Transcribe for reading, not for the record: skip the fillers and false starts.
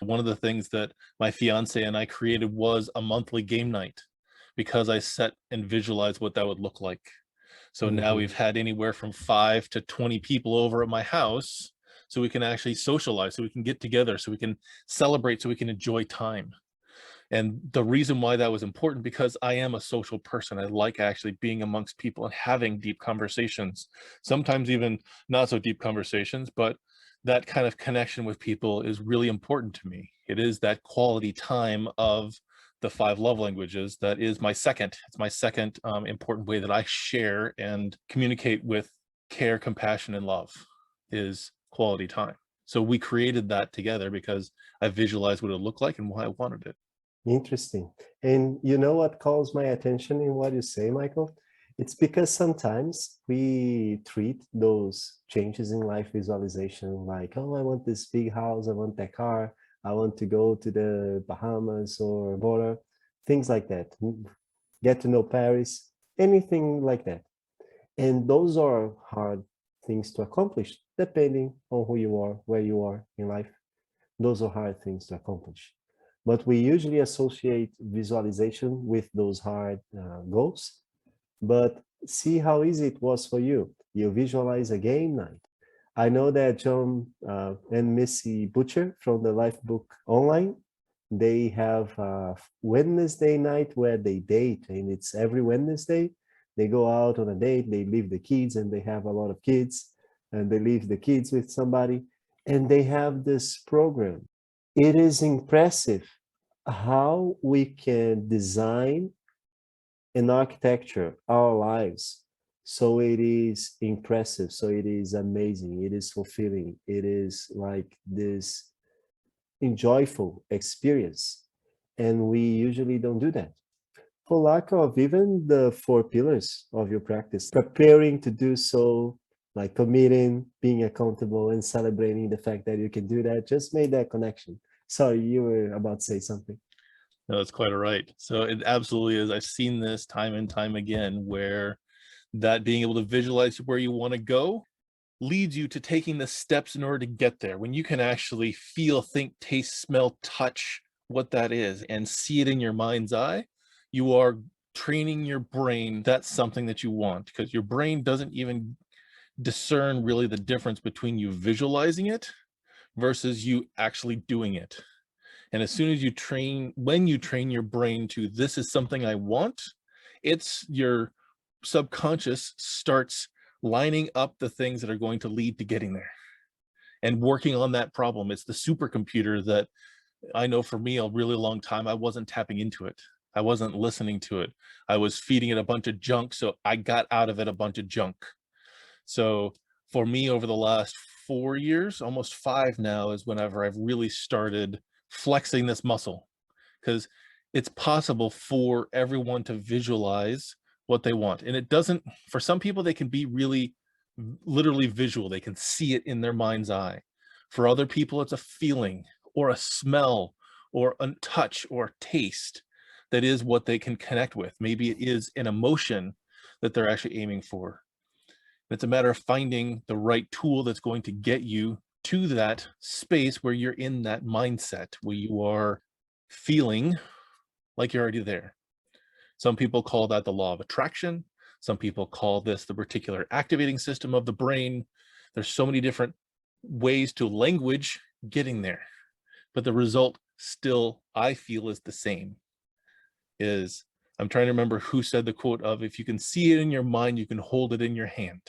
One of the things that my fiance and I created was a monthly game night because I set and visualized what that would look like. So now Hmm. we've had anywhere from 5 to 20 people over at my house so we can actually socialize, so we can get together, so we can celebrate, so we can enjoy time. And the reason why that was important, because I am a social person. I like actually being amongst people and having deep conversations, sometimes even not so deep conversations, but that kind of connection with people is really important to me. It is that quality time of the 5 love languages that is my second. It's my second important way that I share and communicate with care, compassion, and love is quality time. So we created that together because I visualized what it looked like and why I wanted it. Interesting. And you know what calls my attention in what you say, Michael? It's because sometimes we treat those changes in life visualization like, oh, I want this big house, I want that car, I want to go to the Bahamas or border, things like that. Get to know Paris, anything like that. And those are hard things to accomplish, depending on who you are, where you are in life. Those are hard things to accomplish. But we usually associate visualization with those hard goals. But see how easy it was for you. You visualize a game night. I know that John and Missy Butcher from the Lifebook Online, they have Wednesday night where they date, and it's every Wednesday. They go out on a date, they leave the kids, and they have a lot of kids, and they leave the kids with somebody, and they have this program. It is impressive how we can design and architecture our lives so it is impressive, so it is amazing, it is fulfilling, it is like this enjoyable experience, and we usually don't do that for lack of even the 4 pillars of your practice. Preparing to do so, like committing, being accountable, and celebrating the fact that you can do that, just made that connection. Sorry, you were about to say something. No, that's quite all right. So it absolutely is. I've seen this time and time again where that being able to visualize where you want to go leads you to taking the steps in order to get there. When you can actually feel, think, taste, smell, touch what that is and see it in your mind's eye, you are training your brain. That's something that you want because your brain doesn't even discern really the difference between you visualizing it versus you actually doing it. And as soon as you train, when you train your brain to this is something I want, it's your subconscious starts lining up the things that are going to lead to getting there and working on that problem. It's the supercomputer that I know for me a really long time, I wasn't tapping into it. I wasn't listening to it. I was feeding it a bunch of junk. So I got out of it a bunch of junk. So for me, over the last 4 years, almost five now, is whenever I've really started flexing this muscle because it's possible for everyone to visualize what they want. And it doesn't, for some people, they can be really literally visual, they can see it in their mind's eye. For other people, it's a feeling or a smell or a touch or taste that is what they can connect with. Maybe it is an emotion that they're actually aiming for. It's a matter of finding the right tool that's going to get you to that space where you're in that mindset, where you are feeling like you're already there. Some people call that the law of attraction. Some people call this the particular activating system of the brain. There's so many different ways to language getting there, but the result still, I feel, is the same. Is I'm trying to remember who said the quote of, if you can see it in your mind, you can hold it in your hand.